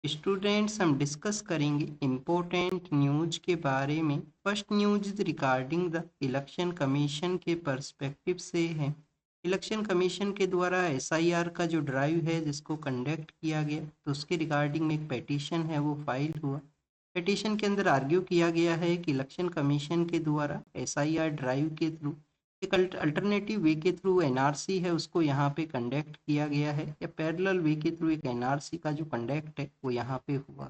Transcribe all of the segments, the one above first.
Students हम discuss करेंगे important news के बारे में। First news is regarding the election commission के पर्सपेक्टिव से है। इलेक्शन कमीशन के द्वारा एसआईआर का जो ड्राइव है जिसको कंडक्ट किया गया, तो उसके रिगार्डिंग में एक पेटिशन है वो फाइल हुआ। पेटिशन के अंदर आर्ग्यू किया गया है कि इलेक्शन कमीशन के द्वारा एसआईआर ड्राइव के थ्रू एक अल्टरनेटिव वे के थ्रू एनआरसी है उसको यहाँ पे कंडक्ट किया गया है, या पैरेलल वे के थ्रू एक एनआरसी का जो कंडक्ट है वो यहाँ पे हुआ।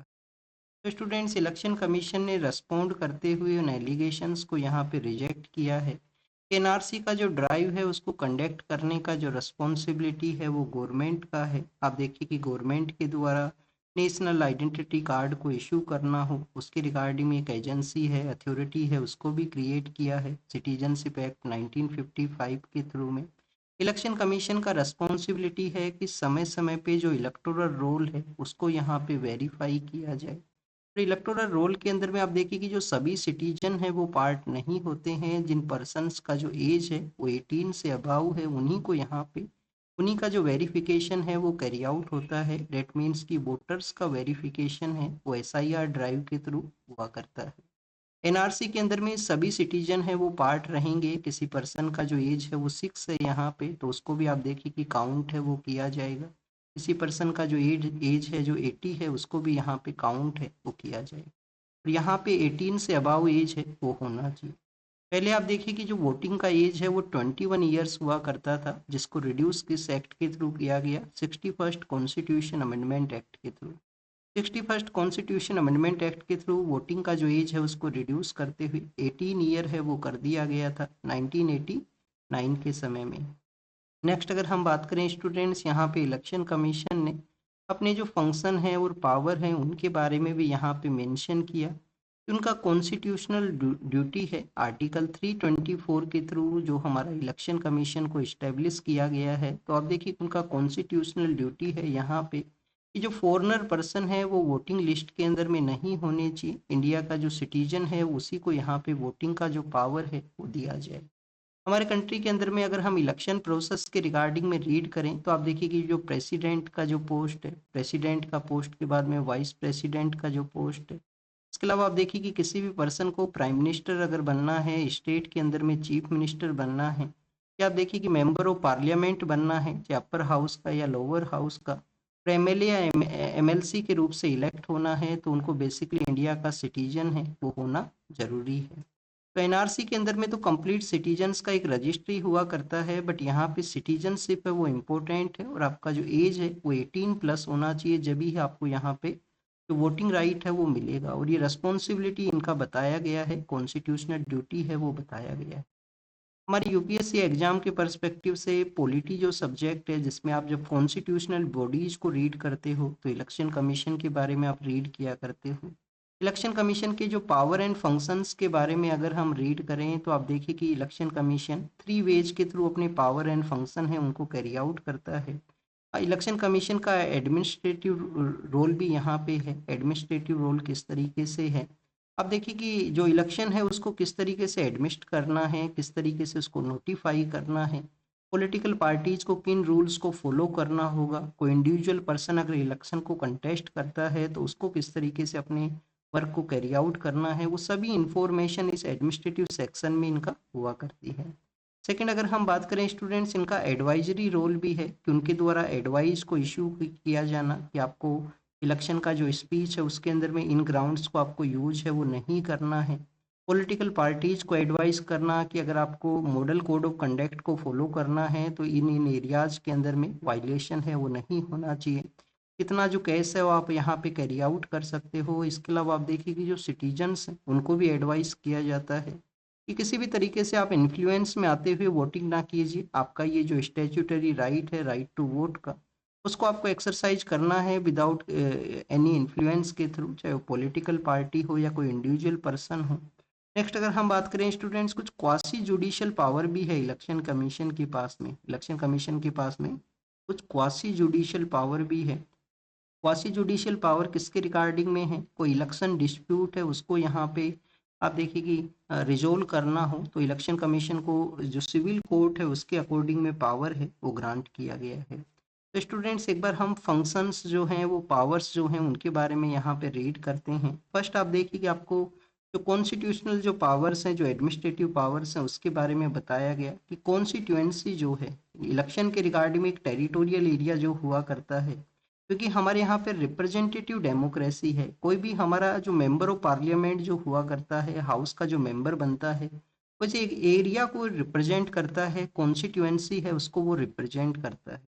तो स्टूडेंट्स, इलेक्शन कमीशन ने रेस्पॉन्ड करते हुए उन एलिगेशंस को यहाँ पे रिजेक्ट किया है। एनआरसी का जो ड्राइव है उसको कंडक्ट करने का जो रिस्पॉन्सिबिलिटी है वो गवर्नमेंट का है। आप देखिए कि गवर्नमेंट के द्वारा नेशनल आइडेंटिटी कार्ड को इशू करना हो, उसके रिगार्डिंग एक एजेंसी है, अथॉरिटी है, उसको भी क्रिएट किया है सिटीजनशिप एक्ट 1955 के थ्रू में। इलेक्शन कमीशन का रिस्पॉन्सिबिलिटी है कि समय समय पे जो इलेक्टोरल रोल है उसको यहाँ पे वेरीफाई किया जाए। इलेक्टोरल रोल के अंदर में आप देखिए कि जो सभी सिटीजन हैं वो पार्ट नहीं होते हैं। जिन पर्सन्स का जो एज है वो 18 से अबाव है, उन्हीं को यहाँ पे उन्हीं का जो वेरिफिकेशन है वो कैरी आउट होता है। डेट मीन्स कि वोटर्स का वेरिफिकेशन है वो एसआईआर ड्राइव के थ्रू हुआ करता है। एनआरसी के अंदर में सभी सिटीजन है वो पार्ट रहेंगे। किसी पर्सन का जो एज है वो 6 है यहाँ पे, तो उसको भी आप देखिए कि काउंट है वो किया जाएगा। किसी पर्सन का जो एज एज है जो 80 है उसको भी यहाँ पे काउंट है वो किया जाएगा। और यहाँ पे 18 से अबाव एज है वो होना चाहिए। पहले आप देखिए कि जो वोटिंग का एज है वो 21 ईयर्स हुआ करता था, जिसको रिड्यूस किस एक्ट के थ्रू किया गया? 61st कॉन्स्टिट्यूशन अमेंडमेंट एक्ट के through. 61st constitution amendment act के थ्रू वोटिंग का जो एज है उसको रिड्यूस करते हुए 18 ईयर है वो कर दिया गया था 1989 के समय में। नेक्स्ट अगर हम बात करें स्टूडेंट्स, यहाँ पे इलेक्शन कमीशन ने अपने जो फंक्शन है और पावर है उनके बारे में भी यहाँ पे मेंशन किया कि उनका कॉन्स्टिट्यूशनल ड्यूटी है। आर्टिकल 324 के थ्रू जो हमारा इलेक्शन कमीशन को इस्टेब्लिश किया गया है, तो आप देखिए उनका कॉन्स्टिट्यूशनल ड्यूटी है यहाँ पे कि जो फॉरेनर पर्सन है वो वोटिंग लिस्ट के अंदर में नहीं होने चाहिए। इंडिया का जो सिटीजन है उसी को यहाँ पे वोटिंग का जो पावर है वो दिया जाए। हमारे कंट्री के अंदर में अगर हम इलेक्शन प्रोसेस के रिगार्डिंग में रीड करें तो आप देखिए कि जो प्रेसिडेंट का जो पोस्ट है, प्रेसिडेंट का पोस्ट के बाद में वाइस प्रेसिडेंट का जो पोस्ट है, इसके अलावा आप देखिए कि किसी भी पर्सन को प्राइम मिनिस्टर अगर बनना है, स्टेट के अंदर में चीफ मिनिस्टर बनना है, या आप देखिए कि मेंबर ऑफ पार्लियामेंट बनना है, चाहे अपर हाउस का या लोअर हाउस का, एमएलए या एमएलसी के रूप से इलेक्ट होना है, तो उनको बेसिकली इंडिया का सिटीजन है वो होना जरूरी है। तो एनआरसी के अंदर में तो कंप्लीट सिटीजन्स का एक रजिस्ट्री हुआ करता है, बट यहाँ पे सिटीजनशिप है वो इम्पोर्टेंट है, और आपका जो एज है वो 18 प्लस होना चाहिए, जब ही आपको यहाँ पे जो वोटिंग राइट है वो मिलेगा। और ये रेस्पॉन्सिबिलिटी इनका बताया गया है, कॉन्स्टिट्यूशनल ड्यूटी है वो बताया गया है। हमारे यूपीएससी एग्जाम के पर्सपेक्टिव से पॉलिटी जो सब्जेक्ट है, जिसमें आप जब कॉन्स्टिट्यूशनल बॉडीज को रीड करते हो तो इलेक्शन कमीशन के बारे में आप रीड किया करते हो। इलेक्शन कमीशन के जो पावर एंड फंक्शंस के बारे में अगर हम रीड करें तो आप देखिए कि इलेक्शन कमीशन 3 वेज के थ्रू अपने पावर एंड फंक्शन है उनको कैरी आउट करता है। इलेक्शन कमीशन का एडमिनिस्ट्रेटिव रोल भी यहाँ पे है। एडमिनिस्ट्रेटिव रोल किस तरीके से है? अब देखिए कि जो इलेक्शन है उसको किस तरीके से एडमिनिस्ट करना है, किस तरीके से उसको नोटिफाई करना है, पॉलिटिकल पार्टीज को किन रूल्स को फॉलो करना होगा, कोई इंडिविजुअल पर्सन अगर इलेक्शन को कंटेस्ट करता है तो उसको किस तरीके से अपने वर्क को कैरी आउट करना है, वो सभी इंफॉर्मेशन इस एडमिनिस्ट्रेटिव सेक्शन में इनका हुआ करती है। सेकंड, अगर हम बात करें स्टूडेंट्स, इनका एडवाइजरी रोल भी है कि उनके द्वारा एडवाइस को इशू किया जाना कि आपको इलेक्शन का जो स्पीच है उसके अंदर में इन ग्राउंड्स को आपको यूज है वो नहीं करना है। पॉलिटिकल पार्टीज को एडवाइस करना कि अगर आपको मॉडल कोड ऑफ कंडक्ट को फॉलो करना है तो इन इन एरियाज के अंदर में वायलेशन है वो नहीं होना चाहिए। कितना जो केस है वो आप यहाँ पे कैरी आउट कर सकते हो। इसके अलावा आप देखिए कि जो सिटीजन्स हैं उनको भी एडवाइस किया जाता है कि किसी भी तरीके से आप इन्फ्लुएंस में आते हुए वोटिंग ना कीजिए। आपका ये जो स्टैट्यूटरी राइट है, राइट टू वोट का, उसको आपको एक्सरसाइज करना है विदाउट एनी इन्फ्लुएंस के थ्रू, चाहे वो पॉलिटिकल पार्टी हो या कोई इंडिविजुअल पर्सन हो। नेक्स्ट अगर हम बात करें स्टूडेंट्स, कुछ क्वासी जुडिशियल पावर भी है इलेक्शन कमीशन के पास में। इलेक्शन कमीशन के पास में कुछ क्वासी जुडिशियल पावर भी है। क्वासी जुडिशियल पावर किसके रिगार्डिंग में है? कोई इलेक्शन डिस्प्यूट है उसको यहाँ पे आप देखिए कि रिजोल्व करना हो तो इलेक्शन कमीशन को जो सिविल कोर्ट है उसके अकॉर्डिंग में पावर है वो ग्रांट किया गया है। तो स्टूडेंट्स एक बार हम फंक्शंस जो हैं वो पावर्स जो हैं उनके बारे में यहाँ पे रीड करते हैं। फर्स्ट आप देखिए कि आपको जो कॉन्स्टिट्यूशनल जो पावर्स हैं, जो एडमिनिस्ट्रेटिव पावर्स हैं, उसके बारे में बताया गया कि कॉन्स्टिट्यूएंसी जो है इलेक्शन के रिगार्डिंग में एक टेरिटोरियल एरिया जो हुआ करता है, क्योंकि हमारे यहाँ पे रिप्रेजेंटेटिव डेमोक्रेसी है। कोई भी हमारा जो मेंबर ऑफ पार्लियामेंट जो हुआ करता है, हाउस का जो मेंबर बनता है, वो जो एक एरिया को रिप्रेजेंट करता है, कॉन्स्टिट्यूएंसी है उसको वो रिप्रेजेंट करता है।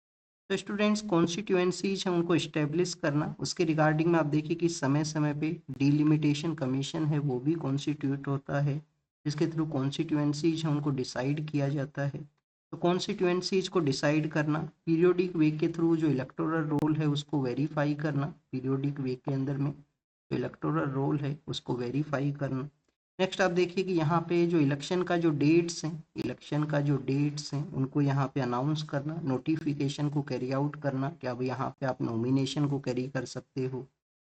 तो स्टूडेंट्स कॉन्स्टिट्यूएंसीज हैं उनको इस्टेब्लिश करना, उसके रिगार्डिंग में आप देखिए कि समय समय पे डिलिमिटेशन कमीशन है वो भी कॉन्स्टिट्यूट होता है, जिसके थ्रू कॉन्स्टिट्यूएंसीज हैं उनको डिसाइड किया जाता है। तो कॉन्स्टिट्यूएंसीज को डिसाइड करना, पीरियोडिक वे के थ्रू जो इलेक्टोरल रोल है उसको वेरीफाई करना, पीरियोडिक वे के अंदर में जो इलेक्टोरल रोल है उसको वेरीफाई करना। नेक्स्ट आप देखिए कि यहाँ पे जो इलेक्शन का जो डेट्स हैं, इलेक्शन का जो डेट्स हैं उनको यहाँ पे अनाउंस करना, नोटिफिकेशन को कैरी आउट करना कि अब यहाँ पे आप नॉमिनेशन को कैरी कर सकते हो,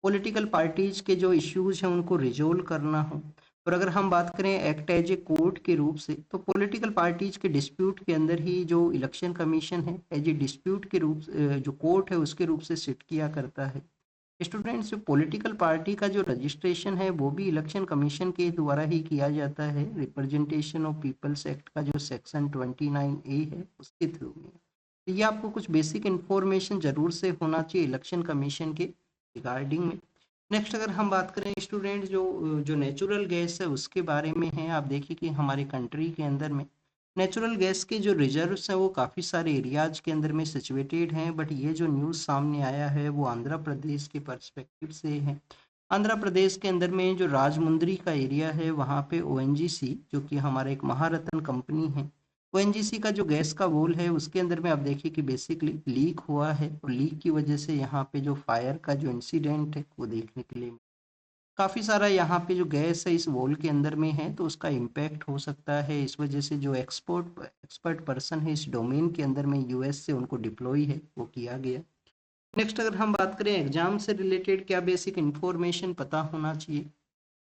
पॉलिटिकल पार्टीज के जो इश्यूज हैं उनको रिजोल्व करना हो। और अगर हम बात करें एक्ट एज ए कोर्ट के रूप से, तो पॉलिटिकल पार्टीज के डिस्प्यूट के अंदर ही जो इलेक्शन कमीशन है एज ए डिस्प्यूट के रूप जो कोर्ट है उसके रूप से सिट किया करता है। स्टूडेंट्स, जो पॉलिटिकल पार्टी का जो रजिस्ट्रेशन है वो भी इलेक्शन कमीशन के द्वारा ही किया जाता है, रिप्रेजेंटेशन ऑफ पीपल्स एक्ट का जो सेक्शन 29A है उसके थ्रू में। तो ये आपको कुछ बेसिक इन्फॉर्मेशन जरूर से होना चाहिए इलेक्शन कमीशन के रिगार्डिंग में। नेक्स्ट अगर हम बात करें स्टूडेंट जो जो नेचुरल गैस है उसके बारे में है, आप देखिए कि हमारे कंट्री के अंदर में नेचुरल गैस के जो रिजर्व्स हैं वो काफ़ी सारे एरियाज के अंदर में सिचुएटेड हैं, बट ये जो न्यूज़ सामने आया है वो आंध्र प्रदेश के पर्सपेक्टिव से है। आंध्र प्रदेश के अंदर में जो राजमुंद्री का एरिया है वहाँ पे ओएनजीसी, जो कि हमारा एक महारत्न कंपनी है, ओएनजीसी का जो गैस का वोल है उसके अंदर में आप देखिए कि बेसिकली लीक हुआ है, और लीक की वजह से यहाँ पे जो फायर का जो इंसिडेंट है वो देखने के लिए काफ़ी सारा यहाँ पे जो गैस है इस वॉल के अंदर में है, तो उसका इम्पैक्ट हो सकता है। इस वजह से जो एक्सपर्ट पर्सन है इस डोमेन के अंदर में यूएस से उनको डिप्लॉय है वो किया गया। नेक्स्ट अगर हम बात करें एग्जाम से रिलेटेड क्या बेसिक इन्फॉर्मेशन पता होना चाहिए,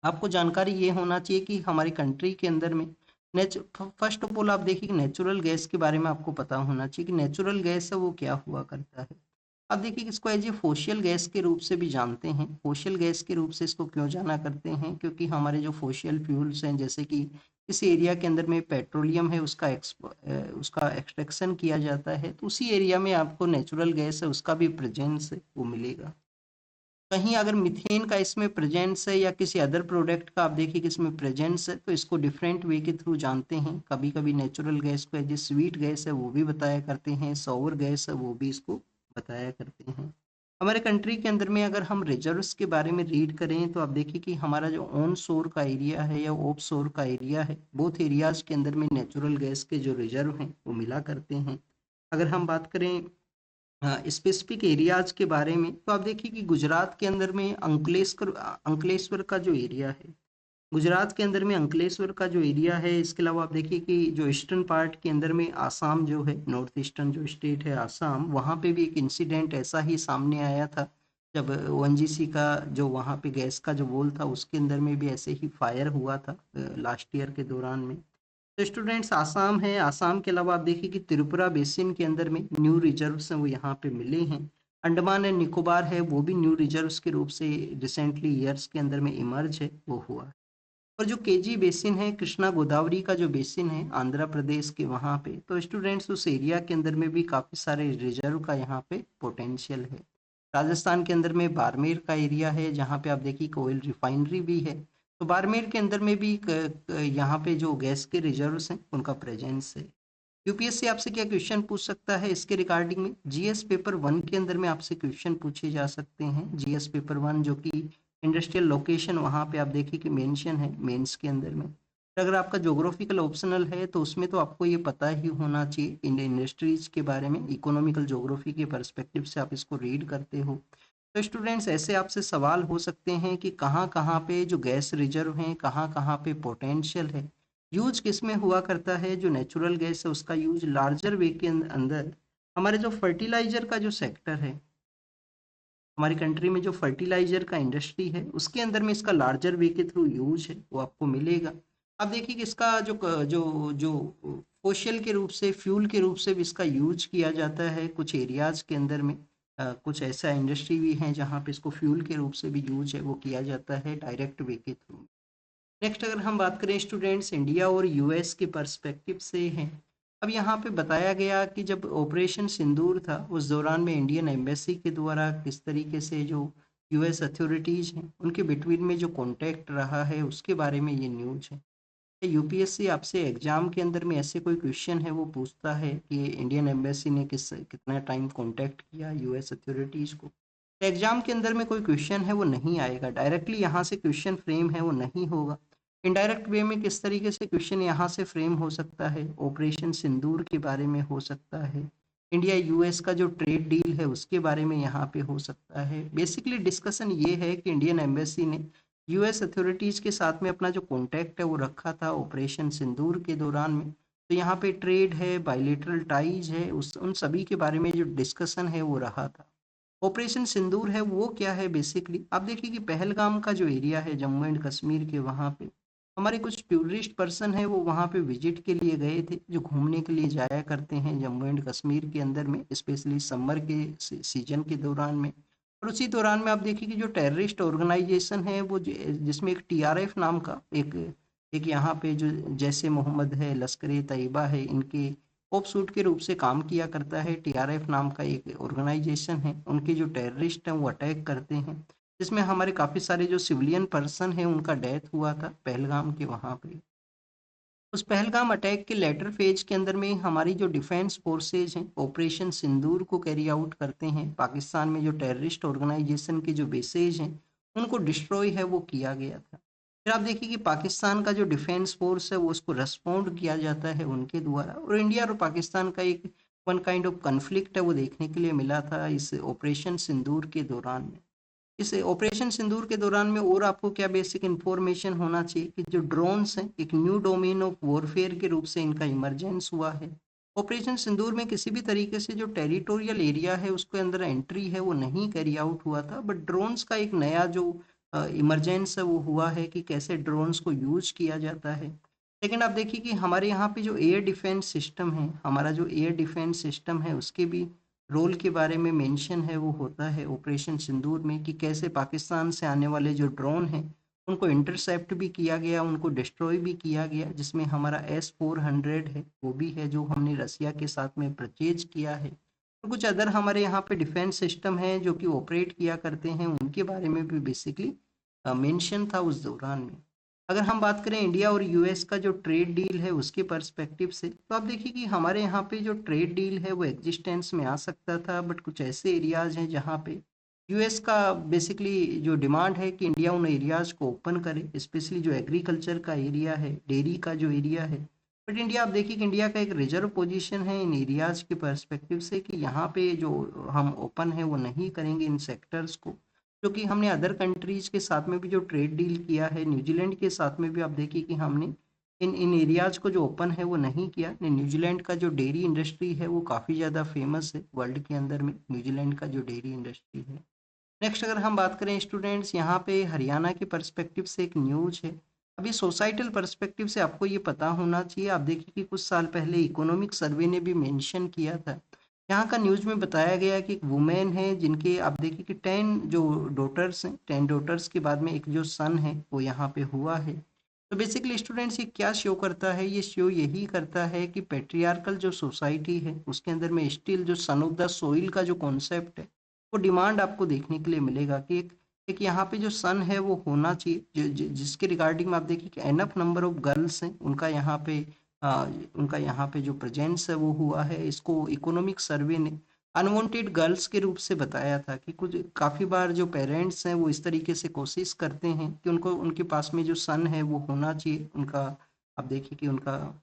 आपको जानकारी ये होना चाहिए कि हमारी कंट्री के अंदर में फर्स्ट ऑफ ऑल आप देखिए कि नेचुरल गैस के बारे में आपको पता होना चाहिए कि नेचुरल गैस है वो क्या हुआ करता है। अब देखिए कि इसको एज ए फोशियल गैस के रूप से भी जानते हैं। फोशियल गैस के रूप से इसको क्यों जाना करते हैं, क्योंकि हमारे जो फोशियल फ्यूल्स हैं, जैसे कि इस एरिया के अंदर में पेट्रोलियम है उसका एक्सट्रैक्शन किया जाता है, तो उसी एरिया में आपको नेचुरल गैस है उसका भी प्रेजेंस है वो मिलेगा। कहीं अगर मीथेन का इसमें प्रेजेंस है या किसी अदर प्रोडक्ट का आप देखिए कि इसमें प्रेजेंस है, तो इसको डिफरेंट वे के थ्रू जानते हैं। कभी कभी नेचुरल गैस को एज ए स्वीट गैस है वो भी बताया करते हैं, सोवर गैस है वो भी इसको बताया करते हैं। हमारे कंट्री के अंदर में अगर हम रिजर्व्स के बारे में रीड करें तो आप देखिए कि हमारा जो ऑन शोर का एरिया है या ऑफ शोर का एरिया है, बोथ एरियाज के अंदर में नेचुरल गैस के जो रिजर्व हैं वो मिला करते हैं। अगर हम बात करें स्पेसिफिक एरियाज के बारे में, तो आप देखिए कि गुजरात के अंदर में अंकलेश्वर का जो एरिया है, गुजरात के अंदर में अंकलेश्वर का जो एरिया है, इसके अलावा आप देखिए कि जो ईस्टर्न पार्ट के अंदर में आसाम जो है, नॉर्थ ईस्टर्न जो स्टेट है आसाम, वहाँ पे भी एक इंसिडेंट ऐसा ही सामने आया था, जब ओएनजीसी का जो वहाँ पे गैस का जो वोल था उसके अंदर में भी ऐसे ही फायर हुआ था लास्ट ईयर के दौरान में। तो स्टूडेंट्स आसाम है, आसाम के अलावा आप देखिए कि त्रिपुरा बेसिन के अंदर में न्यू रिजर्व्स हैं वो यहाँ पे मिले हैं। अंडमान एंड निकोबार है वो भी न्यू रिजर्व्स के रूप से रिसेंटली ईयर्स के अंदर में इमर्ज है वो हुआ। और जो केजी बेसिन है, कृष्णा गोदावरी का जो बेसिन है आंध्र प्रदेश के वहाँ पे, तो स्टूडेंट्स उस एरिया के अंदर में भी काफ़ी सारे रिजर्व का यहाँ पे पोटेंशियल है। राजस्थान के अंदर में बाड़मेर का एरिया है जहाँ पे आप देखिए ऑयल रिफाइनरी भी है, तो बाड़मेर के अंदर में भी यहाँ पे जो गैस के रिजर्व्स हैं उनका प्रेजेंस है। यूपीएससी आपसे क्या क्वेश्चन पूछ सकता है इसके रिगार्डिंग में, जीएस पेपर 1 के अंदर में आपसे क्वेश्चन पूछे जा सकते हैं। जीएस पेपर 1 जो कि इंडस्ट्रियल लोकेशन वहाँ पे आप देखिए कि मेंशन है मेंस के अंदर में। अगर आपका ज्योग्राफिकल ऑप्शनल है तो उसमें तो आपको ये पता ही होना चाहिए इन इंडस्ट्रीज के बारे में, इकोनॉमिकल ज्योग्राफी के पर्सपेक्टिव से आप इसको रीड करते हो। तो स्टूडेंट्स ऐसे आपसे सवाल हो सकते हैं कि कहाँ कहाँ पे जो गैस रिजर्व हैं, कहाँ कहाँ पे पोटेंशियल है, यूज किस में हुआ करता है। जो नेचुरल गैस है उसका यूज लार्जर वे के अंदर हमारे जो फर्टिलाइजर का जो सेक्टर है, हमारी कंट्री में जो फर्टिलाइजर का इंडस्ट्री है उसके अंदर में इसका लार्जर वे के थ्रू यूज है वो आपको मिलेगा। आप देखिए कि इसका जो फोशल के रूप से, फ्यूल के रूप से भी इसका यूज किया जाता है कुछ एरियाज के अंदर में। कुछ ऐसा इंडस्ट्री भी है जहाँ पे इसको फ्यूल के रूप से भी यूज है वो किया जाता है डायरेक्ट वे के थ्रू। नेक्स्ट अगर हम बात करें स्टूडेंट्स, इंडिया और यूएस के पर्सपेक्टिव से हैं। अब यहाँ पे बताया गया कि जब ऑपरेशन सिंदूर था उस दौरान में इंडियन एम्बेसी के द्वारा किस तरीके से जो यूएस अथॉरिटीज़ हैं उनके बिटवीन में जो कॉन्टैक्ट रहा है उसके बारे में ये न्यूज़ है। यूपीएससी आपसे एग्जाम के अंदर में ऐसे कोई क्वेश्चन है वो पूछता है कि इंडियन एम्बेसी ने कितना टाइम कांटेक्ट किया यूएस अथॉरिटीज़ को, तो एग्जाम के अंदर में कोई क्वेश्चन है वो नहीं आएगा डायरेक्टली यहाँ से क्वेश्चन फ्रेम है वो नहीं होगा। इनडायरेक्ट वे में किस तरीके से क्वेश्चन यहाँ से फ्रेम हो सकता है, ऑपरेशन सिंदूर के बारे में हो सकता है, इंडिया यूएस का जो ट्रेड डील है उसके बारे में यहाँ पे हो सकता है। बेसिकली डिस्कशन ये है कि इंडियन एम्बेसी ने यूएस अथॉरिटीज़ के साथ में अपना जो कॉन्टैक्ट है वो रखा था ऑपरेशन सिंदूर के दौरान में। तो यहाँ पे ट्रेड है, बायलेटरल टाइज है, उस उन सभी के बारे में जो डिस्कशन है वो रहा था। ऑपरेशन सिंदूर है वो क्या है, बेसिकली आप देखिए कि पहलगाम का जो एरिया है जम्मू एंड कश्मीर के, वहाँ पे हमारे कुछ टूरिस्ट पर्सन है वो वहाँ पे विजिट के लिए गए थे, जो घूमने के लिए जाया करते हैं जम्मू एंड कश्मीर के अंदर में, स्पेशली समर के सीजन के दौरान में। और उसी दौरान में आप देखिए कि जो टेररिस्ट ऑर्गेनाइजेशन है वो जिसमें एक टीआरएफ नाम का एक एक यहाँ पे जो जैसे मोहम्मद है, लश्कर ए तैयबा है, इनके ऑफशूट के रूप से काम किया करता है। टीआरएफ नाम का एक ऑर्गेनाइजेशन है, उनके जो टेररिस्ट हैं वो अटैक करते हैं, जिसमें हमारे काफ़ी सारे जो सिविलियन पर्सन हैं उनका डेथ हुआ था पहलगाम के वहाँ पे। उस पहलगाम अटैक के लेटर फेज के अंदर में हमारी जो डिफेंस फोर्सेज हैं ऑपरेशन सिंदूर को कैरी आउट करते हैं। पाकिस्तान में जो टेररिस्ट ऑर्गेनाइजेशन के जो बेसेज हैं उनको डिस्ट्रॉय है वो किया गया था। फिर आप देखिए कि पाकिस्तान का जो डिफेंस फोर्स है वो उसको रेस्पॉन्ड किया जाता है उनके द्वारा, और इंडिया और पाकिस्तान का एक वन काइंड ऑफ कन्फ्लिक्ट है वो देखने के लिए मिला था इस ऑपरेशन सिंदूर के दौरान में। इस ऑपरेशन सिंदूर के दौरान में और आपको क्या बेसिक इन्फॉर्मेशन होना चाहिए कि जो ड्रोन्स हैं एक न्यू डोमेन ऑफ वॉरफेयर के रूप से इनका इमरजेंस हुआ है। ऑपरेशन सिंदूर में किसी भी तरीके से जो टेरिटोरियल एरिया है उसके अंदर एंट्री है वो नहीं कैरी आउट हुआ था, बट ड्रोन्स का एक नया जो इमरजेंस है वो हुआ है कि कैसे ड्रोन्स को यूज किया जाता है। लेकिन आप देखिए कि हमारे यहाँ पे जो एयर डिफेंस सिस्टम है, हमारा जो एयर डिफेंस सिस्टम है उसके भी रोल के बारे में मेंशन है वो होता है ऑपरेशन सिंदूर में, कि कैसे पाकिस्तान से आने वाले जो ड्रोन हैं उनको इंटरसेप्ट भी किया गया, उनको डिस्ट्रॉय भी किया गया, जिसमें हमारा S-400 है वो भी है जो हमने रसिया के साथ में परचेज किया है। और कुछ अदर हमारे यहाँ पे डिफेंस सिस्टम है जो कि ऑपरेट किया करते हैं, उनके बारे में भी बेसिकली मेंशन था उस दौरान में। अगर हम बात करें इंडिया और यूएस का जो ट्रेड डील है उसके पर्सपेक्टिव से, तो आप देखिए कि हमारे यहाँ पे जो ट्रेड डील है वो एग्जिस्टेंस में आ सकता था, बट कुछ ऐसे एरियाज हैं जहाँ पे यूएस का बेसिकली जो डिमांड है कि इंडिया उन एरियाज को ओपन करे, स्पेशली जो एग्रीकल्चर का एरिया है, डेयरी का जो एरिया है। बट इंडिया, आप देखिए कि इंडिया का एक रिजर्व पोजीशन है इन एरियाज के पर्सपेक्टिव से कि यहाँ पे जो हम ओपन है वो नहीं करेंगे इन सेक्टर्स को, क्योंकि हमने अदर कंट्रीज के साथ में भी जो ट्रेड डील किया है, न्यूजीलैंड के साथ में भी आप देखिए कि हमने इन इन एरियाज को जो ओपन है वो नहीं किया। न्यूजीलैंड का जो डेयरी इंडस्ट्री है वो काफ़ी ज़्यादा फेमस है वर्ल्ड के अंदर में, न्यूजीलैंड का जो डेयरी इंडस्ट्री है। नेक्स्ट अगर हम बात करें स्टूडेंट्स, यहाँ पे हरियाणा के पर्सपेक्टिव से एक न्यूज है। अभी सोसाइटल पर्सपेक्टिव से आपको ये पता होना चाहिए, आप देखिए कि कुछ साल पहले इकोनॉमिक सर्वे ने भी मेंशन किया था। यहाँ का न्यूज में बताया गया कि एक वुमेन है जिनके आप देखिए कि 10 जो डॉटर्स हैं, 10 डॉटर्स के बाद में एक जो सन है वो यहाँ पे हुआ है। तो बेसिकली स्टूडेंट्स ये क्या शो करता है, ये शो यही करता है कि पेट्रियार्कल जो सोसाइटी है उसके अंदर में स्टिल जो सन ऑफ द सोइल का जो कॉन्सेप्ट है वो डिमांड आपको देखने के लिए मिलेगा कि एक यहाँ पे जो सन है वो होना चाहिए, जिसके रिगार्डिंग में आप देखिए कि एनफ नंबर ऑफ गर्ल्स हैं उनका यहाँ पे जो प्रेजेंस है वो हुआ है। इसको इकोनॉमिक सर्वे ने अनवांटेड गर्ल्स के रूप से बताया था कि कुछ काफ़ी बार जो पेरेंट्स हैं वो इस तरीके से कोशिश करते हैं कि उनको उनके पास में जो सन है वो होना चाहिए उनका, आप देखिए कि उनका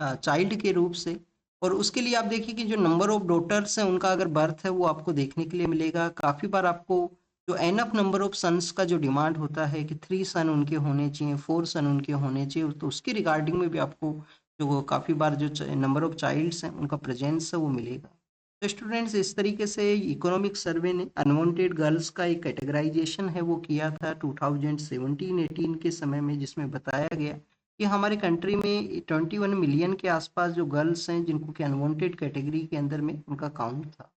चाइल्ड के रूप से। और उसके लिए आप देखिए कि जो नंबर ऑफ डॉटर्स हैं उनका अगर बर्थ है वो आपको देखने के लिए मिलेगा। काफ़ी बार आपको जो एनफ नंबर ऑफ सन्स का जो डिमांड होता है कि 3 सन उनके होने चाहिए, 4 सन उनके होने चाहिए, तो उसके रिगार्डिंग में भी आपको जो काफ़ी बार जो नंबर ऑफ चाइल्ड्स हैं उनका प्रेजेंस है वो मिलेगा। तो स्टूडेंट्स इस तरीके से इकोनॉमिक सर्वे ने अनवांटेड गर्ल्स का एक कैटेगराइजेशन है वो किया था 2017-18 के समय में, जिसमें बताया गया कि हमारे कंट्री में 21 मिलियन के आसपास जो गर्ल्स हैं जिनको कि अनवांटेड कैटेगरी के अंदर में उनका काउंट था।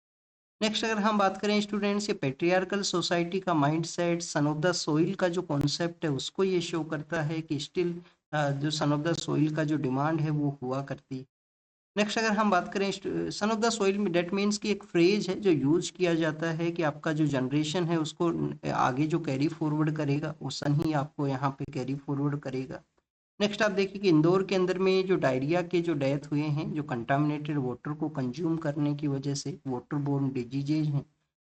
नेक्स्ट अगर हम बात करें स्टूडेंट्स, ये पेट्रियार्कल सोसाइटी का mindset, son of the soil का जो कॉन्सेप्ट है उसको ये शो करता है कि स्टिल जो सन ऑफ द सोइल का जो डिमांड है वो हुआ करती है। नेक्स्ट अगर हम बात करें सन ऑफ द सोइल में, डेट मीन्स की एक फ्रेज है जो यूज किया जाता है कि आपका जो जनरेशन है उसको आगे जो कैरी फॉरवर्ड करेगा वो सन ही आपको यहाँ पे कैरी फॉरवर्ड करेगा। नेक्स्ट आप देखिए कि इंदौर के अंदर में जो डायरिया के जो डेथ हुए हैं, जो कंटामिनेटेड वाटर को कंज्यूम करने की वजह से वाटर बोर्न डिजीजेज हैं,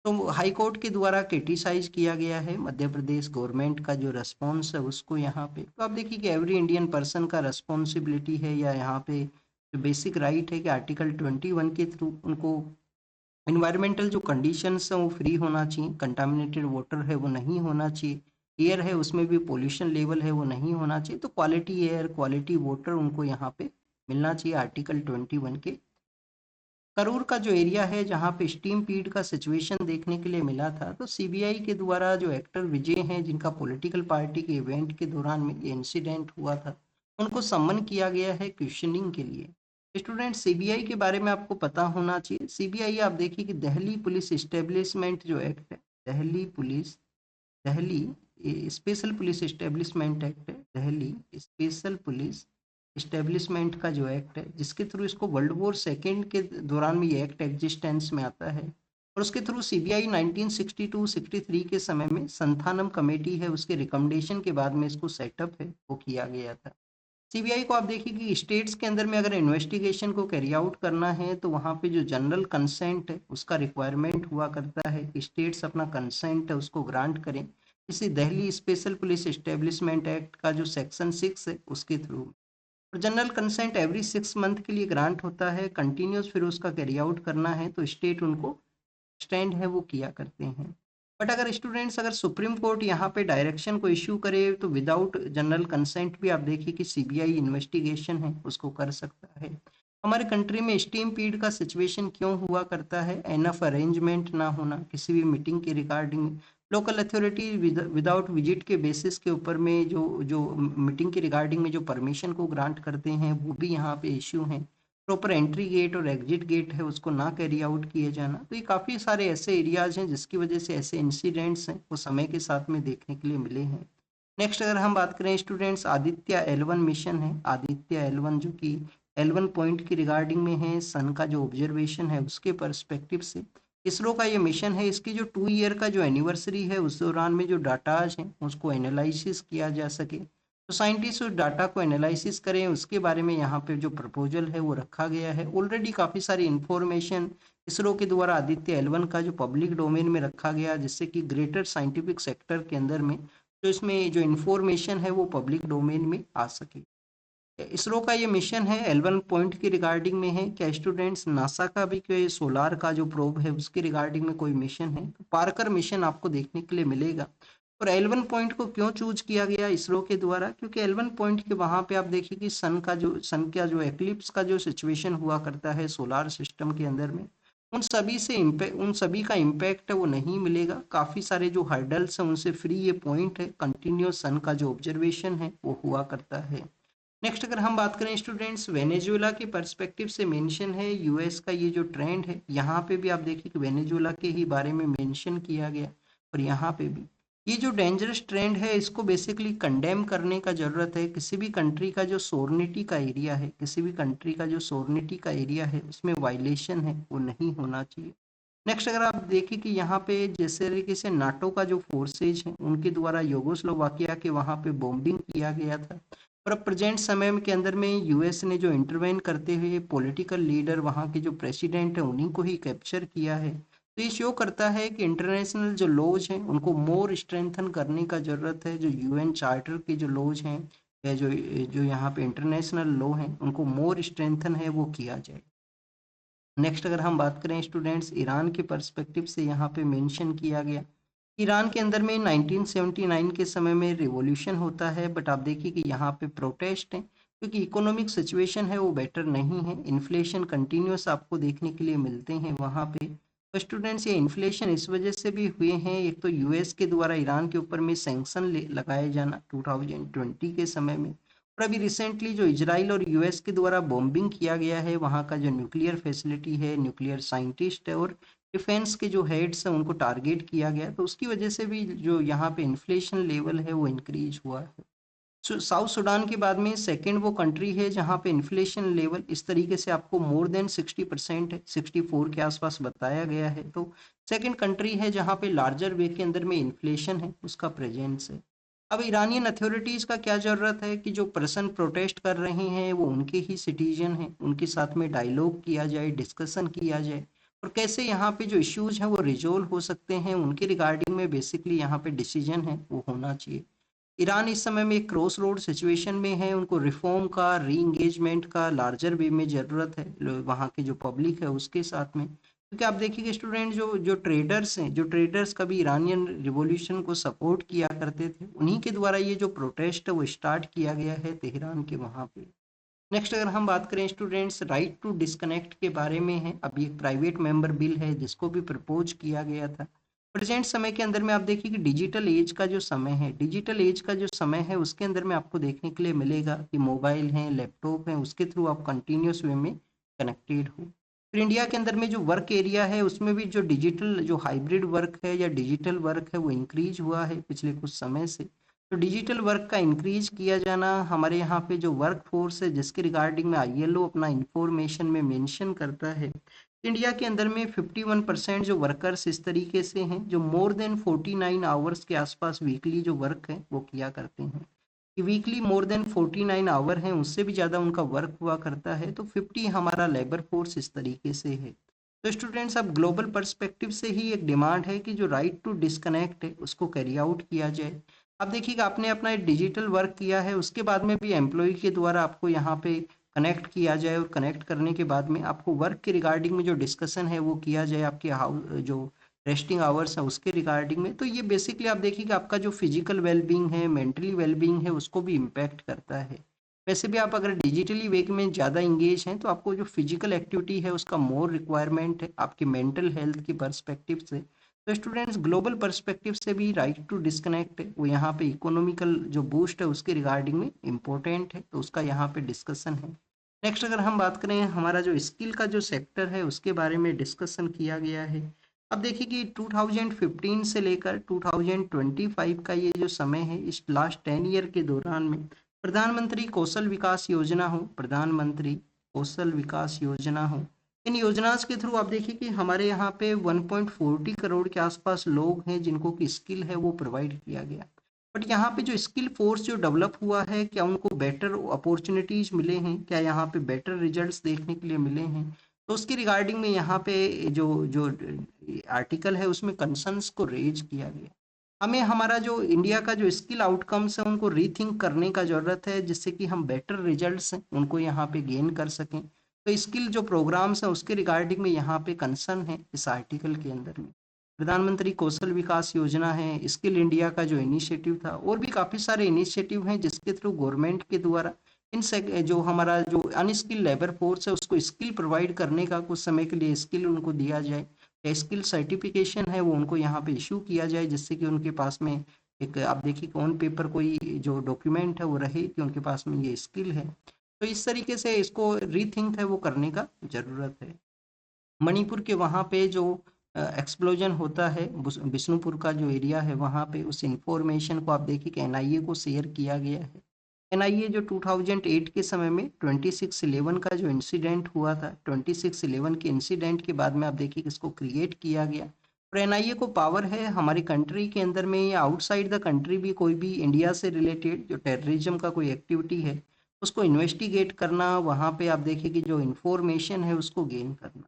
तो हाई कोर्ट के द्वारा क्रिटिसाइज किया गया है मध्य प्रदेश गवर्नमेंट का जो रेस्पॉन्स है उसको यहाँ पे। तो आप देखिए कि एवरी इंडियन पर्सन का रेस्पॉन्सिबिलिटी है या यहाँ पे जो बेसिक राइट है कि आर्टिकल 21 के थ्रू उनको इन्वायरमेंटल जो कंडीशंस हैं वो फ्री होना चाहिए, कंटामिनेटेड वाटर है वो नहीं होना चाहिए, एयर है उसमें भी पोल्यूशन लेवल है वो नहीं होना चाहिए, तो क्वालिटी एयर क्वालिटी वाटर उनको यहाँ पे मिलना चाहिए आर्टिकल 21 के। करूर का जो एरिया है जहाँ पे स्टीम पीड का सिचुएशन देखने के लिए मिला था, तो सीबीआई के द्वारा जो एक्टर विजय हैं जिनका पॉलिटिकल पार्टी के इवेंट के दौरान में ये इंसिडेंट हुआ था, उनको सम्मन किया गया है क्वेश्चनिंग के लिए। स्टूडेंट सीबीआई के बारे में आपको पता होना चाहिए। सीबीआई आप देखिए कि दिल्ली पुलिस इस्टेब्लिशमेंट जो एक्ट है, Delhi special police establishment act है, दिल्ली स्पेशल पुलिस इस्टेब्लिशमेंट का जो एक्ट है, जिसके थ्रू इसको वर्ल्ड वॉर सेकेंड के दौरान में ये एक्ट एग्जिस्टेंस में आता है, और उसके थ्रू सीबीआई 1962-63 के समय में संथानम कमेटी है उसके रिकमेंडेशन के बाद में इसको सेटअप है वो किया गया था। सीबीआई को आप देखिए कि स्टेट्स के अंदर में अगर इन्वेस्टिगेशन को कैरी आउट करना है तो वहाँ पे जो जनरल कंसेंट है उसका रिक्वायरमेंट हुआ करता है कि स्टेट्स अपना कंसेंट है उसको ग्रांट करें। इसी Delhi special police establishment act का जो सेक्शन 6 है उसके थ्रू, और जनरल कंसेंट एवरी 6 मंथ के लिए ग्रांट होता है, कंटिन्यूस फिर उसका कैरी आउट करना है तो स्टेट उनको स्टैंड है वो किया करते हैं। बट अगर स्टूडेंट्स अगर सुप्रीम कोर्ट यहाँ पे डायरेक्शन को इश्यू करे तो विदाउट जनरल कंसेंट भी आप देखिए कि सीबीआई इन्वेस्टिगेशन है उसको कर सकता है। हमारे कंट्री में स्टीम पीड का सिचुएशन क्यों हुआ करता है, एनफ अरेंजमेंट ना होना किसी भी मीटिंग के regarding, local authority without visit के बेसिस के ऊपर में जो जो मीटिंग के रिगार्डिंग में जो परमिशन को ग्रांट करते हैं वो भी यहाँ पे इश्यू हैं। प्रॉपर एंट्री गेट और एग्जिट गेट है उसको ना कैरी आउट किए जाना, तो ये काफ़ी सारे ऐसे एरियाज हैं जिसकी वजह से ऐसे इंसिडेंट्स हैं वो समय के साथ में देखने के लिए मिले हैं। नेक्स्ट अगर हम बात करें स्टूडेंट्स, आदित्य L1 मिशन है, आदित्य L1 जो कि L1 पॉइंट की रिगार्डिंग में है, सन का जो ऑब्जर्वेशन है उसके पर्सपेक्टिव से इसरो का ये मिशन है। इसकी जो 2 ईयर का जो एनिवर्सरी है उस दौरान में जो डाटाज हैं उसको एनालिसिस किया जा सके, तो साइंटिस्ट उस डाटा को एनालिसिस करें उसके बारे में यहाँ पे जो प्रपोजल है वो रखा गया है। ऑलरेडी काफ़ी सारी इंफॉर्मेशन इसरो के द्वारा आदित्य L1 का जो पब्लिक डोमेन में रखा गया, जिससे कि ग्रेटर साइंटिफिक सेक्टर के अंदर में जो इसमें जो इंफॉर्मेशन है वो पब्लिक डोमेन में आ सके। इसरो का ये मिशन है L1 पॉइंट की रिगार्डिंग में है। क्या स्टूडेंट्स नासा का भी कोई सोलार का जो प्रोब है उसके रिगार्डिंग में कोई मिशन है, तो पार्कर मिशन आपको देखने के लिए मिलेगा। और L1 पॉइंट को क्यों चूज किया गया इसरो के द्वारा, क्योंकि L1 पॉइंट के वहाँ पे आप देखिए कि सन का जो एक्लिप्स का जो सिचुएशन हुआ करता है सोलार सिस्टम के अंदर में, उन सभी का इम्पैक्ट है वो नहीं मिलेगा। काफ़ी सारे जो हर्डल्स हैं उनसे फ्री ये पॉइंट है, कंटिन्यूस सन का जो ऑब्जर्वेशन है वो हुआ करता है। नेक्स्ट अगर हम बात करें स्टूडेंट्स, वेनेजुएला के पर्सपेक्टिव से मेंशन है यूएस का ये जो ट्रेंड है, यहाँ पे भी आप देखिए कि वेनेजुएला के ही बारे में मेंशन किया गया, और यहाँ पे भी ये जो डेंजरस ट्रेंड है इसको बेसिकली कंडेम करने का ज़रूरत है। किसी भी कंट्री का जो सोर्निटी का एरिया है, किसी भी कंट्री का जो सोर्निटी का एरिया है उसमें वायलेशन है वो नहीं होना चाहिए। नेक्स्ट अगर आप देखिए कि यहाँ पे जिस तरीके से नाटो का जो फोर्सेज हैं उनके द्वारा यूगोस्लोवाकिया के वहाँ पे बॉम्बिंग किया गया था, और अब प्रेजेंट समय के अंदर में यूएस ने जो इंटरवेन करते हुए पॉलिटिकल लीडर वहाँ के जो प्रेसिडेंट है उन्हीं को ही कैप्चर किया है, तो ये शो करता है कि इंटरनेशनल जो लॉज हैं उनको मोर स्ट्रेंथन करने का ज़रूरत है। जो यूएन चार्टर के जो लॉज हैं या जो जो यहाँ पे इंटरनेशनल लॉ हैं उनको मोर स्ट्रेंथन है वो किया जाए। नेक्स्ट अगर हम बात करें स्टूडेंट्स, ईरान के पर्सपेक्टिव से यहाँ पे मेंशन किया गया, ईरान के अंदर में 1979 के समय में रिवॉल्यूशन होता है, बट आप देखिए कि यहाँ पे प्रोटेस्ट हैं क्योंकि इकोनॉमिक सिचुएशन है वो बेटर नहीं है, इन्फ्लेशन कंटिन्यूस आपको देखने के लिए मिलते हैं वहाँ पे। तो स्टूडेंट्स ये इन्फ्लेशन इस वजह से भी हुए हैं, एक तो यूएस के द्वारा ईरान के ऊपर में सैंक्शन लगाए जाना 2020 के समय में, और अभी रिसेंटली जो इजराइल और यूएस के द्वारा बॉम्बिंग किया गया है वहाँ का जो न्यूक्लियर फैसिलिटी है, न्यूक्लियर साइंटिस्ट है और डिफेंस के जो हेड्स हैं उनको टारगेट किया गया, तो उसकी वजह से भी जो यहाँ पे इन्फ्लेशन लेवल है वो इंक्रीज हुआ है। साउथ सूडान के बाद में सेकंड वो कंट्री है जहाँ पे इन्फ्लेशन लेवल इस तरीके से आपको मोर देन 60% है, 64 के आसपास बताया गया है। तो सेकंड कंट्री है जहाँ पे लार्जर वे के अंदर में इन्फ्लेशन है उसका प्रेजेंस है। अब ईरानियन अथॉरिटीज़ का क्या ज़रूरत है कि जो पर्सन प्रोटेस्ट कर रहे हैं वो उनके ही सिटीजन हैं, उनके साथ में डायलॉग किया जाए, डिस्कशन किया जाए और कैसे यहाँ पे जो इश्यूज हैं वो रिजोल्व हो सकते हैं उनके रिगार्डिंग में बेसिकली यहाँ पे डिसीजन है वो होना चाहिए। ईरान इस समय में एक क्रॉस रोड सिचुएशन में है, उनको रिफॉर्म का, री इंगेजमेंट का लार्जर वे में ज़रूरत है वहाँ के जो पब्लिक है उसके साथ में, क्योंकि आप देखिए स्टूडेंट जो जो ट्रेडर्स हैं, जो ट्रेडर्स कभी ईरानियन रिवॉल्यूशन को सपोर्ट किया करते थे, उन्हीं के द्वारा ये जो प्रोटेस्ट है वो स्टार्ट किया गया है तेहरान के वहाँ पे। नेक्स्ट अगर हम बात करें स्टूडेंट्स राइट टू डिस्कनेक्ट के बारे में है, अभी एक प्राइवेट मेंबर बिल है जिसको भी प्रपोज किया गया था। प्रेजेंट समय के अंदर में आप देखिए कि डिजिटल एज का जो समय है, डिजिटल एज का जो समय है उसके अंदर में आपको देखने के लिए मिलेगा कि मोबाइल हैं, लैपटॉप हैं, उसके थ्रू आप कंटिन्यूस वे में कनेक्टेड हो। फिर इंडिया के अंदर में जो वर्क एरिया है उसमें भी जो डिजिटल जो हाइब्रिड वर्क है या डिजिटल वर्क है वो इंक्रीज हुआ है पिछले कुछ समय से। तो डिजिटल वर्क का इंक्रीज किया जाना, हमारे यहाँ पे जो वर्क फोर्स है जिसके रिगार्डिंग में आईएलओ अपना इंफॉर्मेशन में मेंशन करता है, इंडिया के अंदर में 51% जो वर्कर्स इस तरीके से हैं जो मोर देन 49 आवर्स के आसपास वीकली जो वर्क है वो किया करते हैं, कि वीकली मोर देन 49 आवर हैं उससे भी ज़्यादा उनका वर्क हुआ करता है, तो 50 हमारा लेबर फोर्स इस तरीके से है। तो स्टूडेंट्स अब ग्लोबल पर्सपेक्टिव से ही एक डिमांड है कि जो राइट टू डिस्कनेक्ट है उसको कैरी आउट किया जाए। अब देखिएगा आपने अपना डिजिटल वर्क किया है उसके बाद में भी एम्प्लॉय के द्वारा आपको यहाँ पे कनेक्ट किया जाए और कनेक्ट करने के बाद में आपको वर्क के रिगार्डिंग में जो डिस्कशन है वो किया जाए, आपके हाउस जो रेस्टिंग आवर्स है उसके रिगार्डिंग में, तो ये बेसिकली आप देखिएगा आपका जो फिजिकल वेलबींग है, मेंटली वेलबींग है उसको भी इम्पैक्ट करता है। वैसे भी आप अगर डिजिटली वे में ज़्यादा इंगेज हैं तो आपको जो फिजिकल एक्टिविटी है उसका मोर रिक्वायरमेंट है आपकी मेंटल हेल्थ की पर्सपेक्टिव से। तो स्टूडेंट्स ग्लोबल पर्सपेक्टिव से भी राइट टू डिस्कनेक्ट है वो यहाँ पे इकोनॉमिकल जो बूस्ट है उसके रिगार्डिंग में इम्पोर्टेंट है, तो उसका यहाँ पे डिस्कशन है। नेक्स्ट अगर हम बात करें हमारा जो स्किल का जो सेक्टर है उसके बारे में डिस्कशन किया गया है। अब देखिए कि 2015 से लेकर 2025 का ये जो समय है, इस लास्ट 10 ईयर के दौरान में प्रधानमंत्री कौशल विकास योजना हो, प्रधानमंत्री कौशल विकास योजना हो, इन योजनाओं के थ्रू आप देखिए कि हमारे यहाँ पे 1.40 करोड़ के आसपास लोग हैं जिनको की स्किल है वो प्रोवाइड किया गया। बट यहाँ पे जो स्किल फोर्स जो डेवलप हुआ है, क्या उनको बेटर अपॉर्चुनिटीज मिले हैं, क्या यहाँ पे बेटर रिजल्ट्स देखने के लिए मिले हैं, तो उसकी रिगार्डिंग में यहाँ पे जो जो आर्टिकल है उसमें कंसर्न्स को रेज किया गया। हमें हमारा जो इंडिया का जो स्किल आउटकम्स है उनको रीथिंक करने का ज़रूरत है जिससे कि हम बेटर रिजल्ट्स हैं उनको यहाँ पे गेन कर सकें। तो स्किल जो प्रोग्राम्स हैं उसके रिगार्डिंग में यहाँ पे कंसर्न है इस आर्टिकल के अंदर में। प्रधानमंत्री कौशल विकास योजना है, स्किल इंडिया का जो इनिशिएटिव था और भी काफ़ी सारे इनिशिएटिव हैं जिसके थ्रू गवर्नमेंट के द्वारा इन जो हमारा जो अनस्किल लेबर फोर्स है उसको स्किल प्रोवाइड करने का, कुछ समय के लिए स्किल उनको दिया जाए या स्किल सर्टिफिकेशन है वो उनको यहाँ पे इशू किया जाए जिससे कि उनके पास में एक आप देखिए कि ऑन पेपर कोई जो डॉक्यूमेंट है वो रहे कि उनके पास में ये स्किल है। तो इस तरीके से इसको रीथिंक है वो करने का ज़रूरत है। मणिपुर के वहाँ पे जो एक्सप्लोजन होता है, बिष्णुपुर का जो एरिया है वहाँ पे, उस इंफॉर्मेशन को आप देखिए कि एनआईए को शेयर किया गया है। एनआईए जो 2008 के समय में 26/11 का जो इंसिडेंट हुआ था, 26/11 के इंसिडेंट के बाद में आप देखिए कि इसको क्रिएट किया गया और एनआईए को पावर है हमारी कंट्री के अंदर में या आउटसाइड द कंट्री भी कोई भी इंडिया से रिलेटेड जो टेररिज्म का कोई एक्टिविटी है उसको इन्वेस्टिगेट करना, वहाँ पे आप देखिए कि जो इन्फॉर्मेशन है उसको गेन करना।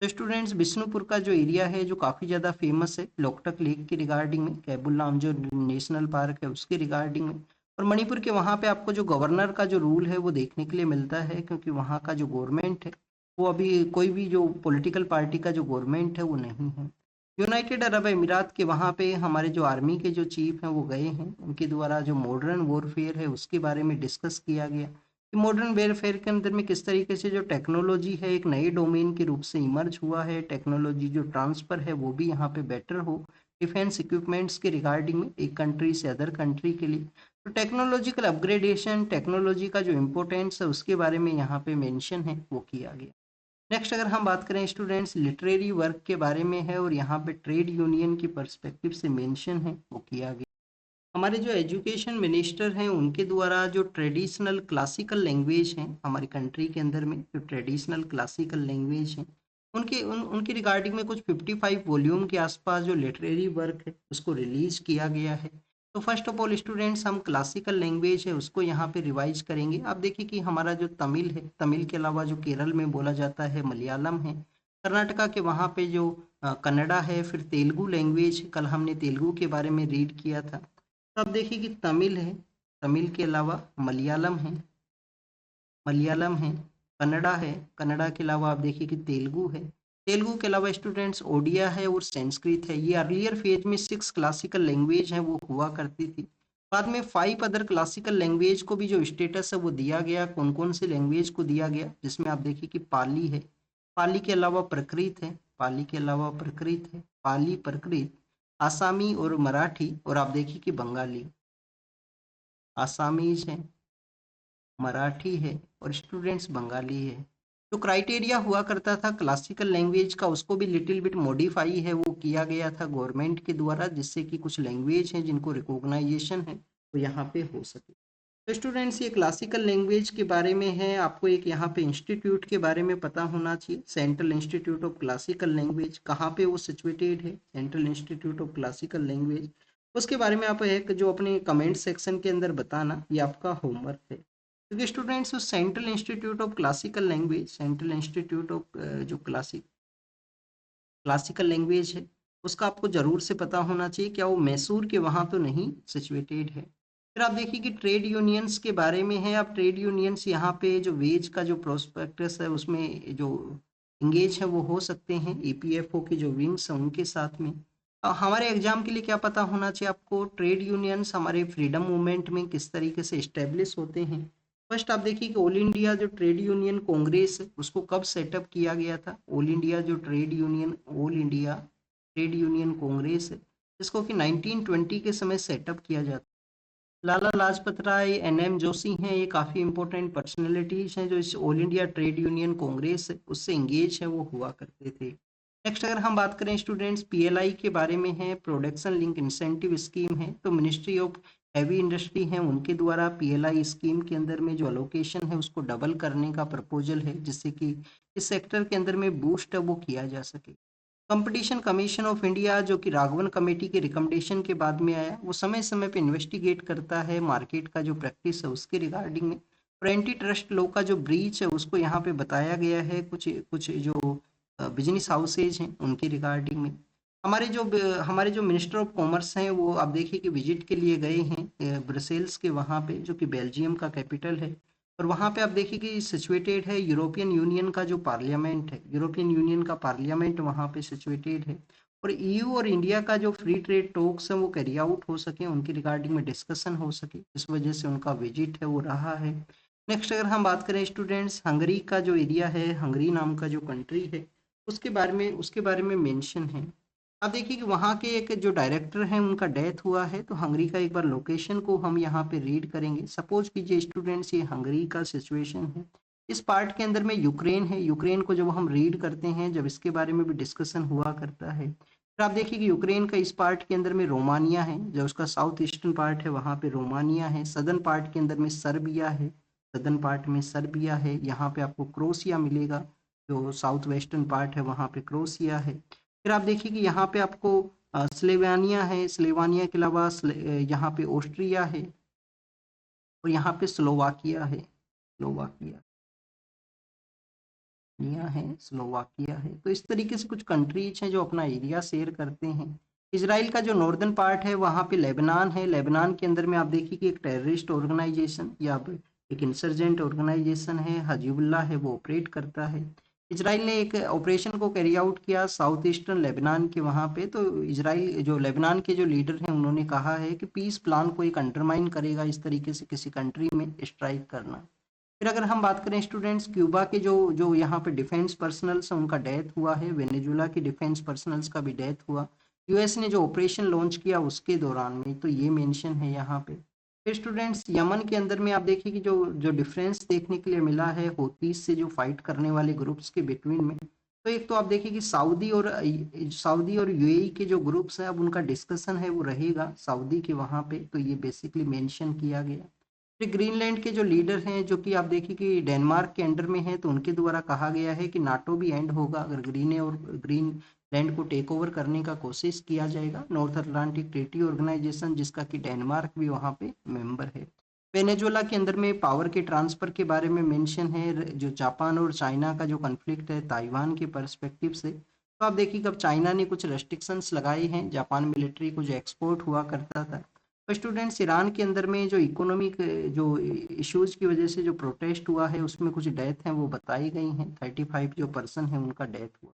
तो स्टूडेंट्स बिष्णुपुर का जो एरिया है जो काफ़ी ज़्यादा फेमस है लोकटक लेक के रिगार्डिंग में, कैबुल लाम जो नेशनल पार्क है उसके रिगार्डिंग में, और मणिपुर के वहाँ पे आपको जो गवर्नर का जो रूल है वो देखने के लिए मिलता है क्योंकि वहाँ का जो गवर्नमेंट है वो अभी कोई भी जो पॉलिटिकल पार्टी का जो गवर्नमेंट है वो नहीं है। यूनाइटेड अरब अमीरात के वहाँ पे हमारे जो आर्मी के जो चीफ हैं वो गए हैं, उनके द्वारा जो मॉडर्न वॉरफेयर है उसके बारे में डिस्कस किया गया मॉडर्न वेयरफेयर के अंदर में किस तरीके से जो टेक्नोलॉजी है एक नए डोमेन के रूप से इमर्ज हुआ है, टेक्नोलॉजी जो ट्रांसफर है वो भी यहाँ पे बेटर हो डिफेंस इक्विपमेंट्स के रिगार्डिंग में एक कंट्री से अदर कंट्री के लिए। तो टेक्नोलॉजिकल अपग्रेडेशन, टेक्नोलॉजी का जो इम्पोर्टेंस है उसके बारे में यहाँ पे मेंशन है वो किया गया। नेक्स्ट अगर हम बात करें स्टूडेंट्स, लिटरेरी वर्क के बारे में है और यहाँ पे ट्रेड यूनियन की पर्सपेक्टिव से मेंशन है वो किया गया। हमारे जो एजुकेशन मिनिस्टर हैं उनके द्वारा जो ट्रेडिशनल क्लासिकल लैंग्वेज हैं हमारी कंट्री के अंदर में, जो ट्रेडिशनल क्लासिकल लैंग्वेज हैं उनकी रिगार्डिंग में कुछ 55 वॉल्यूम के आसपास जो लिटरेरी वर्क है उसको रिलीज किया गया है। तो फर्स्ट ऑफ ऑल स्टूडेंट्स, हम क्लासिकल लैंग्वेज है उसको यहाँ पे रिवाइज करेंगे। आप देखिए कि हमारा जो तमिल है, तमिल के अलावा जो केरल में बोला जाता है मलयालम है, कर्नाटका के वहाँ पे जो कन्नड़ा है, फिर तेलुगु लैंग्वेज, कल हमने तेलुगु के बारे में रीड किया था। तो आप देखिए कि तमिल है, तमिल के अलावा मलयालम है, मलयालम है, कन्नड़ा है, कन्नड़ा के अलावा आप देखिए कि तेलुगु है, तेलुगु के अलावा स्टूडेंट्स ओडिया है और संस्कृत है। ये अर्लियर फेज में 6 क्लासिकल लैंग्वेज है वो हुआ करती थी। बाद में 5 अदर क्लासिकल लैंग्वेज को भी जो स्टेटस है वो दिया गया। कौन कौन से लैंग्वेज को दिया गया, जिसमें आप देखिए कि पाली है, पाली के अलावा प्रकृत है, पाली के अलावा प्रकृत है, पाली, प्रकृत, आसामी और मराठी, और आप देखिए कि बंगाली, आसामीज है, मराठी है और स्टूडेंट्स बंगाली है। जो क्राइटेरिया हुआ करता था क्लासिकल लैंग्वेज का उसको भी लिटिल बिट मॉडिफाई है वो किया गया था गवर्नमेंट के द्वारा, जिससे कि कुछ लैंग्वेज हैं जिनको रिकॉग्नाइजेशन है वो यहाँ पे हो सके। तो स्टूडेंट्स, ये क्लासिकल लैंग्वेज के बारे में है। आपको एक यहाँ पे इंस्टीट्यूट के बारे में पता होना चाहिए, central institute of classical language, कहाँ पे वो सिचुएटेड है, central institute of classical language. उसके बारे में आप एक जो अपने कमेंट सेक्शन के अंदर बताना, ये आपका होमवर्क है। क्योंकि स्टूडेंट्स उस central institute of classical language, central institute of जो क्लासिकल लैंग्वेज है उसका आपको जरूर से पता होना चाहिए, क्या वो मैसूर के वहाँ तो नहीं सिचुएटेड है। फिर आप देखिए कि ट्रेड यूनियंस के बारे में है। आप ट्रेड यूनियंस यहाँ पे जो वेज का जो प्रोस्पेक्टस है उसमें जो इंगेज है वो हो सकते हैं ईपीएफओ के जो विंग्स हैं उनके साथ में। हमारे एग्जाम के लिए क्या पता होना चाहिए आपको, ट्रेड यूनियंस हमारे फ्रीडम मूवमेंट में किस तरीके से इस्टेब्लिश होते हैं। फर्स्ट आप देखिए कि ऑल इंडिया जो ट्रेड यूनियन कांग्रेस है उसको कब सेटअप किया गया था। ऑल इंडिया जो trade union, all India trade union Congress है जिसको कि 1920 के समय सेटअप किया जाता। लाला लाजपत राय, एनएम जोशी हैं, ये काफ़ी इंपॉर्टेंट पर्सनैलिटीज हैं जो इस all India trade union Congress है उससे इंगेज है वो हुआ करते थे। नेक्स्ट अगर हम बात करें स्टूडेंट्स, पीएलआई के बारे में है, प्रोडक्शन लिंक इंसेंटिव स्कीम है। तो मिनिस्ट्री ऑफ हैवी इंडस्ट्री है उनके द्वारा पीएलआई स्कीम के अंदर में जो अलोकेशन है उसको डबल करने का प्रपोजल है, जिससे कि इस सेक्टर के अंदर में बूस्ट है वो किया जा सके। कंपटीशन कमीशन ऑफ इंडिया जो कि राघवन कमेटी के रिकमेंडेशन के बाद में आया, वो समय समय पे इन्वेस्टिगेट करता है मार्केट का जो प्रैक्टिस है उसके रिगार्डिंग में। और एंटी ट्रस्ट लॉ का जो ब्रीच है उसको यहाँ पे बताया गया है, कुछ कुछ जो बिजनेस हाउसेज हैं उनके रिगार्डिंग में। हमारे जो मिनिस्टर ऑफ कॉमर्स हैं वो आप देखिए कि विजिट के लिए गए हैं ब्रसेल्स के वहाँ पे, जो कि बेल्जियम का कैपिटल है। और वहाँ पे आप देखिए कि सिचुएटेड है यूरोपियन यूनियन का जो पार्लियामेंट है, यूरोपियन यूनियन का पार्लियामेंट वहाँ पे सिचुएटेड है। और ईयू और इंडिया का जो फ्री ट्रेड टॉक्स है वो कैरी आउट हो सके, उनकी रिगार्डिंग में डिस्कशन हो सके, इस वजह से उनका विजिट है वो रहा है। नेक्स्ट अगर हम बात करें स्टूडेंट्स, हंगरी का जो एरिया है, हंगरी नाम का जो कंट्री है उसके बारे में मेंशन है। आप देखिए कि वहाँ के एक जो डायरेक्टर हैं उनका डेथ हुआ है। तो हंगरी का एक बार लोकेशन को हम यहाँ पे रीड करेंगे। सपोज कीजिए स्टूडेंट्स ये हंगरी का सिचुएशन है, इस पार्ट के अंदर में यूक्रेन है। यूक्रेन को जब हम रीड करते हैं, जब इसके बारे में भी डिस्कशन हुआ करता है, फिर आप देखिए कि यूक्रेन का इस पार्ट के अंदर में रोमानिया है, जो उसका साउथ ईस्टर्न पार्ट है वहाँ पे रोमानिया है। सदर्न पार्ट के अंदर में सर्बिया है, सदर्न पार्ट में सर्बिया है। यहाँ पे आपको क्रोशिया मिलेगा, जो साउथ वेस्टर्न पार्ट है वहाँ पे क्रोशिया है। फिर आप देखिए कि यहाँ पे आपको स्लोवानिया है, स्लोवानिया के अलावा यहाँ पे ऑस्ट्रिया है और यहाँ पे स्लोवाकिया है, स्लोवाकिया स्लोवाकिया है। तो इस तरीके से कुछ कंट्रीज हैं जो अपना एरिया शेयर करते हैं। इसराइल का जो नॉर्दर्न पार्ट है वहाँ पे लेबनान है। लेबनान के अंदर में आप देखिए कि एक टेररिस्ट ऑर्गेनाइजेशन या फिर एक इंसर्जेंट ऑर्गेनाइजेशन है, हजीबुल्लाह है, वो ऑपरेट करता है। इसराइल ने एक ऑपरेशन को कैरी आउट किया साउथ ईस्टर्न लेबनान के वहाँ पे। तो इसराइल जो लेबनान के जो लीडर हैं उन्होंने कहा है कि पीस प्लान को एक अंडरमाइन करेगा इस तरीके से किसी कंट्री में स्ट्राइक करना। फिर अगर हम बात करें स्टूडेंट्स, क्यूबा के जो जो यहाँ पे डिफेंस पर्सनल्स हैं उनका डेथ हुआ है, वेनेजुला के डिफेंस पर्सनल्स का भी डेथ हुआ, यूएस ने जो ऑपरेशन लॉन्च किया उसके दौरान में, तो ये मेंशन है यहाँ पे। फिर स्टूडेंट्स यमन के अंदर में आप देखिए कि जो जो डिफरेंस देखने के लिए मिला है हouthis से जो फाइट करने वाले ग्रुप्स के बिटवीन में, तो एक तो आप देखिए कि सऊदी और यूएई के जो ग्रुप्स हैं अब उनका डिस्कशन है वो रहेगा सऊदी के वहाँ पे, तो ये बेसिकली मेंशन किया गया। फिर ग्रीनलैंड के जो लीडर हैं जो कि आप देखिए कि डेनमार्क के अंडर में है, तो उनके द्वारा कहा गया है कि नाटो भी एंड होगा अगर ग्रीनलैंड को टेक ओवर करने का कोशिश किया जाएगा, नॉर्थ अटलांटिक ट्रीटी ऑर्गेनाइजेशन जिसका कि डेनमार्क भी वहाँ पे मेंबर है। वेनेजुएला के अंदर में पावर के ट्रांसफर के बारे में मेंशन है, जो जापान और चाइना का जो कन्फ्लिक्ट है ताइवान के पर्सपेक्टिव से, तो आप देखिए कि अब चाइना ने कुछ रेस्ट्रिक्शंस लगाए हैं जापान मिलिट्री को जो एक्सपोर्ट हुआ करता था। तो स्टूडेंट्स ईरान के अंदर में जो इकोनॉमिक जो इश्यूज की वजह से जो प्रोटेस्ट हुआ है उसमें कुछ डेथ हैं वो बताई गई हैं, 35 जो पर्सन है उनका डेथ हुआ।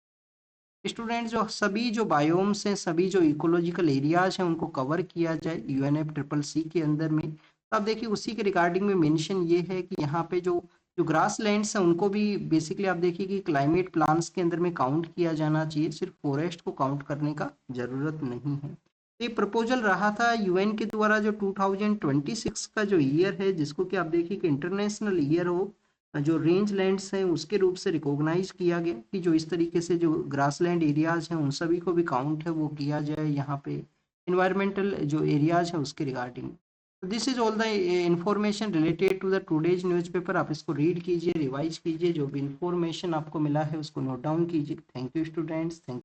स्टूडेंट्स जो सभी जो बायोम्स हैं, सभी जो इकोलॉजिकल एरियाज हैं उनको कवर किया जाए UNFCCC के अंदर में, तो आप देखिए उसी के रिगार्डिंग में मेंशन ये है कि यहाँ पे जो जो ग्रास लैंड्स हैं उनको भी बेसिकली आप देखिए कि क्लाइमेट प्लान्स के अंदर में काउंट किया जाना चाहिए, सिर्फ फॉरेस्ट को काउंट करने का जरूरत नहीं है। ये प्रपोजल रहा था यूएन के द्वारा जो 2026 का जो ईयर है जिसको कि आप देखिए कि इंटरनेशनल ईयर हो जो रेंज लैंड्स हैं उसके रूप से रिकॉग्नाइज किया गया, कि जो इस तरीके से जो ग्रासलैंड एरियाज हैं उन सभी को भी काउंट है वो किया जाए यहाँ पे इन्वायरमेंटल जो एरियाज है उसके regarding. This is all the information related to the today's newspaper. आप इसको रीड कीजिए, रिवाइज कीजिए, जो भी इंफॉर्मेशन आपको मिला है उसको नोट डाउन कीजिए। Thank you students, thank